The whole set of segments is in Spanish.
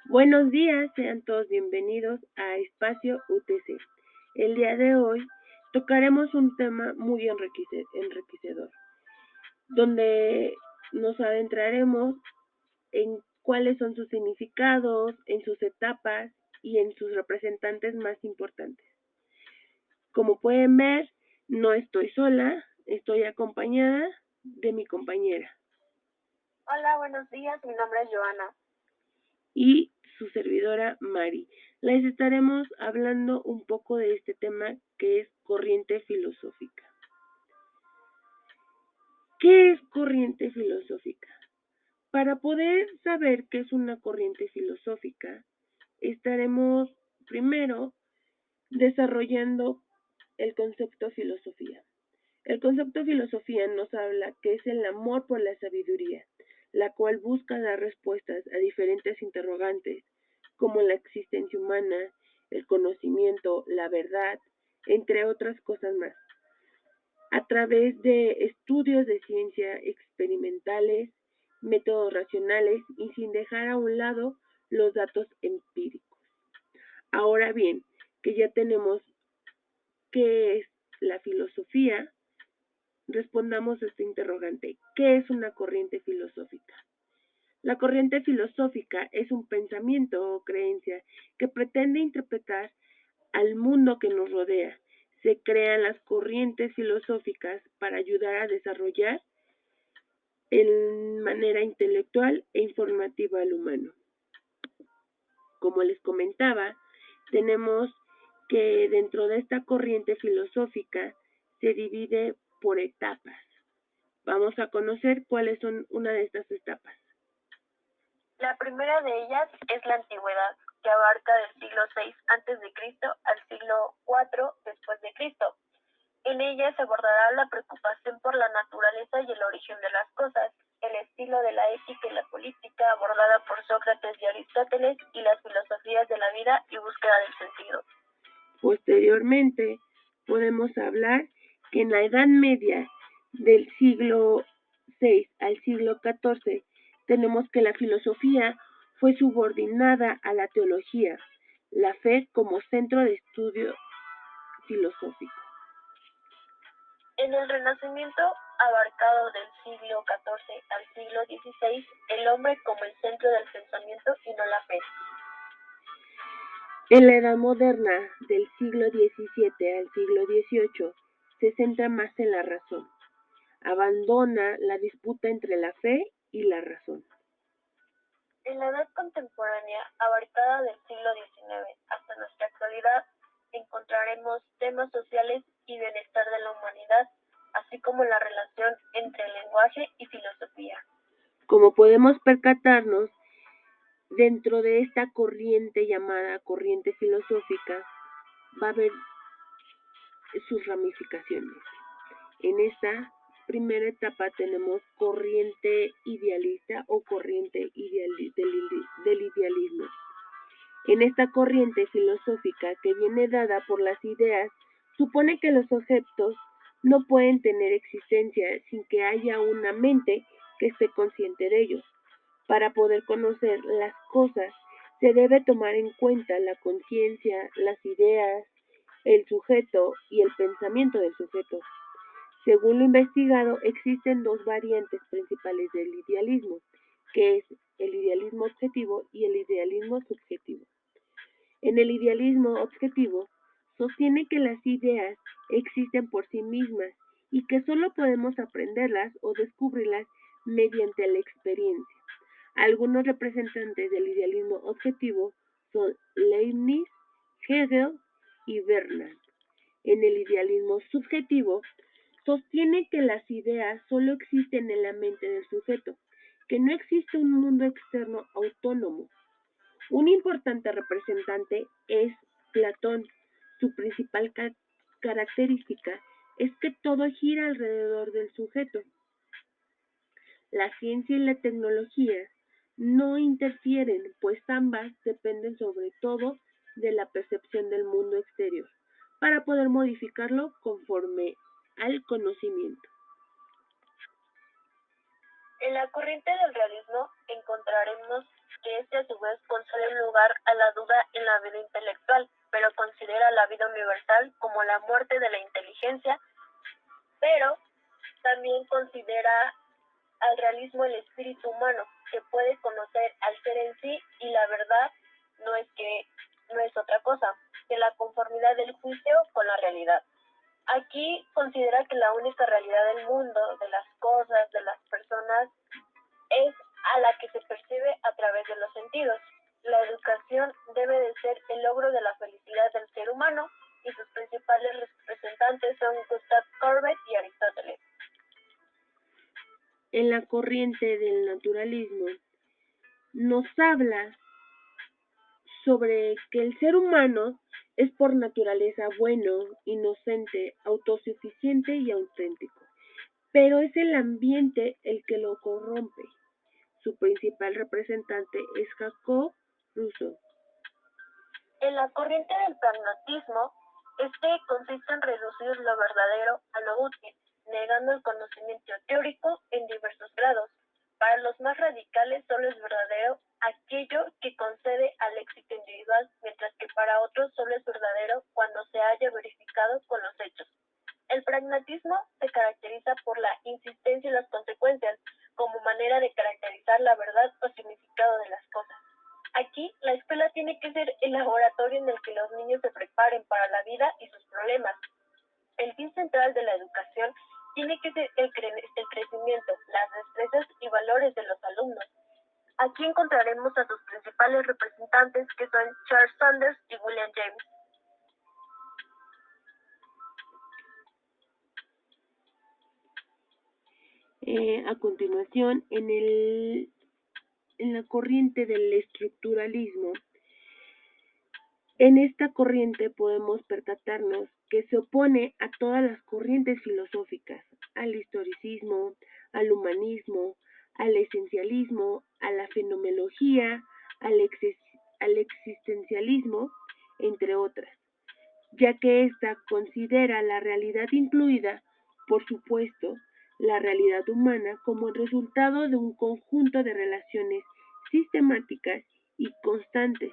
Buenos días, sean todos bienvenidos a Espacio UTC. El día de hoy tocaremos un tema muy enriquecedor, donde nos adentraremos en cuáles son sus significados, en sus etapas y en sus representantes más importantes. Como pueden ver, no estoy sola, estoy acompañada de mi compañera. Hola, buenos días, mi nombre es Joana. Y su servidora Mari. Les estaremos hablando un poco de este tema que es corriente filosófica. ¿Qué es corriente filosófica? Para poder saber qué es una corriente filosófica, estaremos primero desarrollando el concepto filosofía. El concepto filosofía nos habla que es el amor por la sabiduría, la cual busca dar respuestas a diferentes interrogantes como la existencia humana, el conocimiento, la verdad, entre otras cosas más, a través de estudios de ciencia experimentales, métodos racionales y sin dejar a un lado los datos empíricos. Ahora bien, que ya tenemos qué es la filosofía, respondamos a este interrogante. ¿Qué es una corriente filosófica? La corriente filosófica es un pensamiento o creencia que pretende interpretar al mundo que nos rodea. Se crean las corrientes filosóficas para ayudar a desarrollar en manera intelectual e informativa al humano. Como les comentaba, tenemos que dentro de esta corriente filosófica se divide por etapas. Vamos a conocer cuáles son una de estas etapas. La primera de ellas es la antigüedad, que abarca del siglo VI a.C. al siglo IV después de Cristo. En ella se abordará la preocupación por la naturaleza y el origen de las cosas, el estilo de la ética y la política abordada por Sócrates y Aristóteles y las filosofías de la vida y búsqueda del sentido. Posteriormente, podemos hablar que en la Edad Media del siglo VI al siglo XIV tenemos que la filosofía fue subordinada a la teología, la fe como centro de estudio filosófico. En el Renacimiento, abarcado del siglo XIV al siglo XVI, el hombre como el centro del pensamiento y no la fe. En la Edad Moderna, del siglo XVII al siglo XVIII, se centra más en la razón. Abandona la disputa entre la fe y la razón. En la edad contemporánea, abarcada del siglo XIX hasta nuestra actualidad, encontraremos temas sociales y bienestar de la humanidad, así como la relación entre lenguaje y filosofía. Como podemos percatarnos, dentro de esta corriente llamada corriente filosófica va a haber sus ramificaciones. En esta primera etapa tenemos corriente idealista o corriente del idealismo. En esta corriente filosófica que viene dada por las ideas, supone que los objetos no pueden tener existencia sin que haya una mente que esté consciente de ellos. Para poder conocer las cosas se debe tomar en cuenta la conciencia, las ideas, el sujeto y el pensamiento del sujeto. Según lo investigado, existen dos variantes principales del idealismo, que es el idealismo objetivo y el idealismo subjetivo. En el idealismo objetivo, sostiene que las ideas existen por sí mismas y que solo podemos aprenderlas o descubrirlas mediante la experiencia. Algunos representantes del idealismo objetivo son Leibniz, Hegel y Bernard. En el idealismo subjetivo, sostiene que las ideas solo existen en la mente del sujeto, que no existe un mundo externo autónomo. Un importante representante es Platón. Su principal característica es que todo gira alrededor del sujeto. La ciencia y la tecnología no interfieren, pues ambas dependen sobre todo de la percepción del mundo exterior, para poder modificarlo conforme al conocimiento. En la corriente del realismo encontraremos que este a su vez concede un lugar a la duda en la vida intelectual, pero considera la vida universal como la muerte de la inteligencia, pero también considera al realismo el espíritu humano, que puede conocer al ser en sí, y la verdad no es otra cosa que la conformidad del juicio con la realidad. Aquí considera que la única realidad del mundo, de las cosas, de las personas, es a la que se percibe a través de los sentidos. La educación debe de ser el logro de la felicidad del ser humano, y sus principales representantes son Gustav Courbet y Aristóteles. En la corriente del naturalismo nos habla sobre que el ser humano es por naturaleza bueno, inocente, autosuficiente y auténtico, pero es el ambiente el que lo corrompe. Su principal representante es Jacob Rousseau. En la corriente del pragmatismo, este consiste en reducir lo verdadero a lo útil, negando el conocimiento teórico en diversos grados. Para los más radicales solo es verdadero aquello que concede al éxito individual, mientras que para otros solo es verdadero cuando se haya verificado con los hechos. El pragmatismo se caracteriza por la insistencia en las consecuencias, como manera de caracterizar la verdad o significado de las cosas. Aquí, la escuela tiene que ser el laboratorio en el que los niños se preparen para la vida y sus problemas. El fin central de la educación tiene que ser el crecimiento, las destrezas y valores de los alumnos. Aquí encontraremos a sus principales representantes, que son Charles Sanders y William James. A continuación, en la corriente del estructuralismo, en esta corriente podemos percatarnos que se opone a todas las corrientes filosóficas, al historicismo, al humanismo, al esencialismo, a la fenomenología, al existencialismo, entre otras, ya que ésta considera la realidad incluida, por supuesto, la realidad humana como el resultado de un conjunto de relaciones sistemáticas y constantes,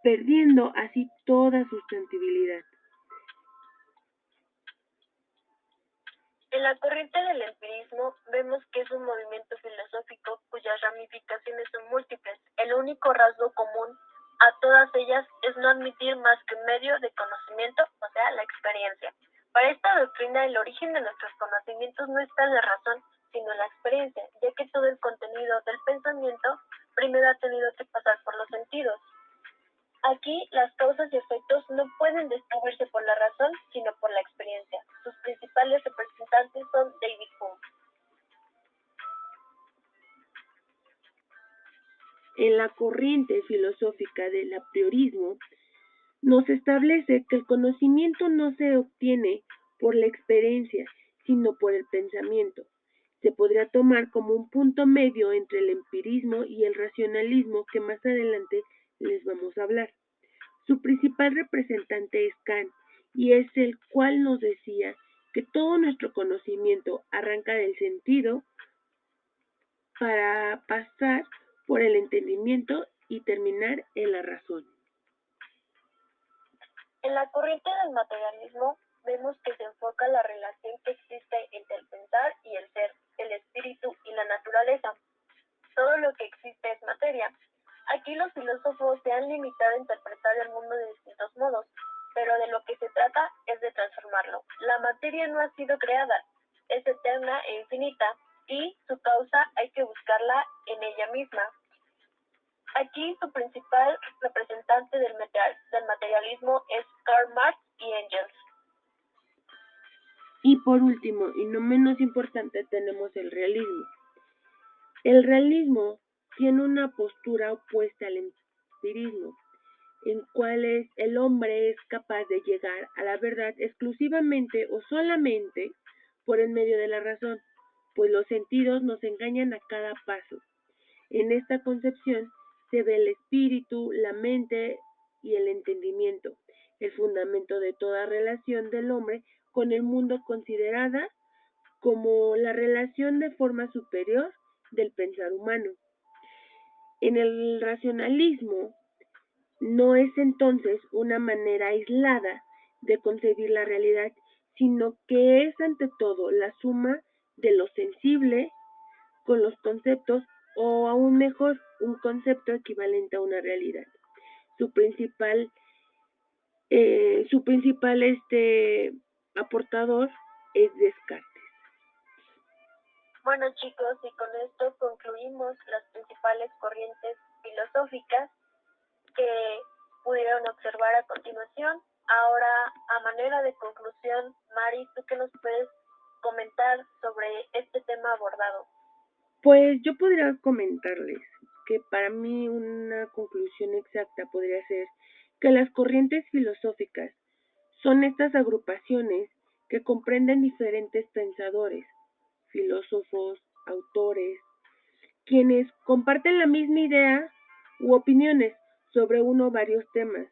perdiendo así toda sustantibilidad. En la corriente del empirismo vemos que es un movimiento filosófico cuyas ramificaciones son múltiples. El único rasgo común a todas ellas es no admitir más que un medio de conocimiento, o sea, la experiencia. Para esta doctrina, el origen de nuestros conocimientos no está en la razón, sino en la experiencia, ya que todo el contenido del pensamiento primero ha tenido que pasar por los sentidos. Aquí, las causas y efectos no pueden descubrirse por la razón, sino por la experiencia. Sus principales representantes son David Hume. En la corriente filosófica del apriorismo, nos establece que el conocimiento no se obtiene por la experiencia, sino por el pensamiento. Se podría tomar como un punto medio entre el empirismo y el racionalismo, que más adelante les vamos a hablar. Su principal representante es Kant, y es el cual nos decía que todo nuestro conocimiento arranca del sentido para pasar por el entendimiento y terminar en la razón. En la corriente del materialismo vemos que se enfoca la relación que existe entre el pensar y el ser, el espíritu y la naturaleza. Todo lo que existe es materia. Aquí los filósofos se han limitado a interpretar el mundo de distintos modos, pero de lo que se trata es de transformarlo. La materia no ha sido creada, es eterna e infinita, y su causa hay que buscarla en ella misma. Aquí su principal representante del materialismo es Karl Marx y Engels. Y por último, y no menos importante, tenemos el realismo. El realismo tiene una postura opuesta al empirismo, en cual el hombre es capaz de llegar a la verdad exclusivamente o solamente por el medio de la razón, pues los sentidos nos engañan a cada paso. En esta concepción se ve el espíritu, la mente y el entendimiento, el fundamento de toda relación del hombre con el mundo considerada como la relación de forma superior del pensar humano. En el racionalismo no es entonces una manera aislada de concebir la realidad, sino que es ante todo la suma de lo sensible con los conceptos, o aún mejor, un concepto equivalente a una realidad. Su principal aportador es Descartes. Bueno, chicos, y con esto concluimos las principales corrientes filosóficas que pudieron observar a continuación. Ahora, a manera de conclusión, Mari, ¿tú qué nos puedes comentar sobre este tema abordado? Pues yo podría comentarles que para mí una conclusión exacta podría ser que las corrientes filosóficas son estas agrupaciones que comprenden diferentes pensadores, filósofos, autores, quienes comparten la misma idea u opiniones sobre uno o varios temas.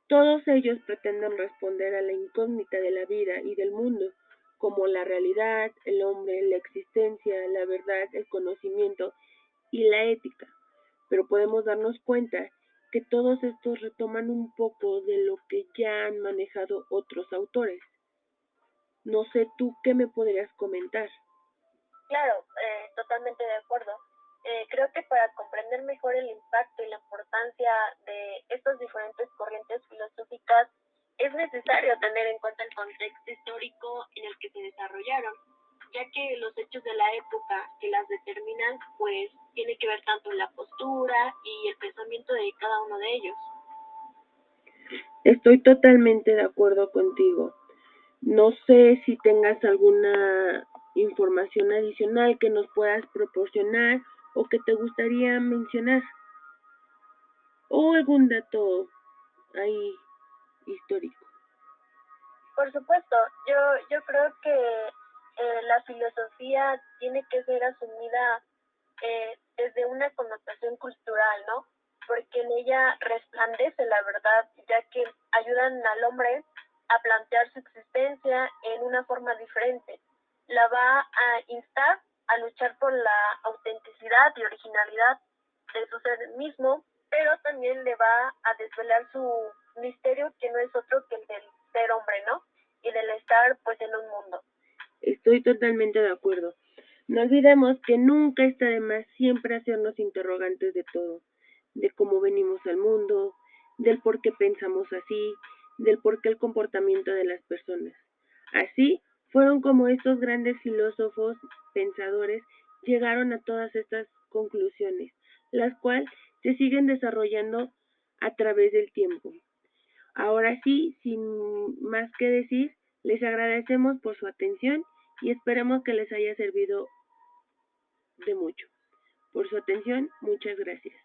Todos ellos pretenden responder a la incógnita de la vida y del mundo, como la realidad, el hombre, la existencia, la verdad, el conocimiento y la ética. Pero podemos darnos cuenta que todos estos retoman un poco de lo que ya han manejado otros autores. No sé tú qué me podrías comentar. Claro, totalmente de acuerdo. Creo que para comprender mejor el impacto y la importancia de estas diferentes corrientes filosóficas es necesario tener en cuenta el contexto histórico en el que se desarrollaron, ya que los hechos de la época que las determinan pues tiene que ver tanto en la postura y el pensamiento de cada uno de ellos. Estoy totalmente de acuerdo contigo. No sé si tengas alguna información adicional que nos puedas proporcionar o que te gustaría mencionar, o algún dato ahí histórico. Por supuesto, yo creo que la filosofía tiene que ser asumida desde una connotación cultural, ¿no? Porque en ella resplandece la verdad, ya que ayudan al hombre a plantear su existencia en una forma diferente. La va a instar a luchar por la autenticidad y originalidad de su ser mismo, pero también le va a desvelar su misterio, que no es otro que el del ser hombre, ¿no? Y del estar pues en un mundo. Estoy totalmente de acuerdo. No olvidemos que nunca está de más siempre hacernos interrogantes de todo, de cómo venimos al mundo, del por qué pensamos así, del por qué el comportamiento de las personas. Así fueron como estos grandes filósofos, pensadores, llegaron a todas estas conclusiones, las cuales se siguen desarrollando a través del tiempo. Ahora sí, sin más que decir, les agradecemos por su atención y esperemos que les haya servido de mucho. Por su atención, muchas gracias.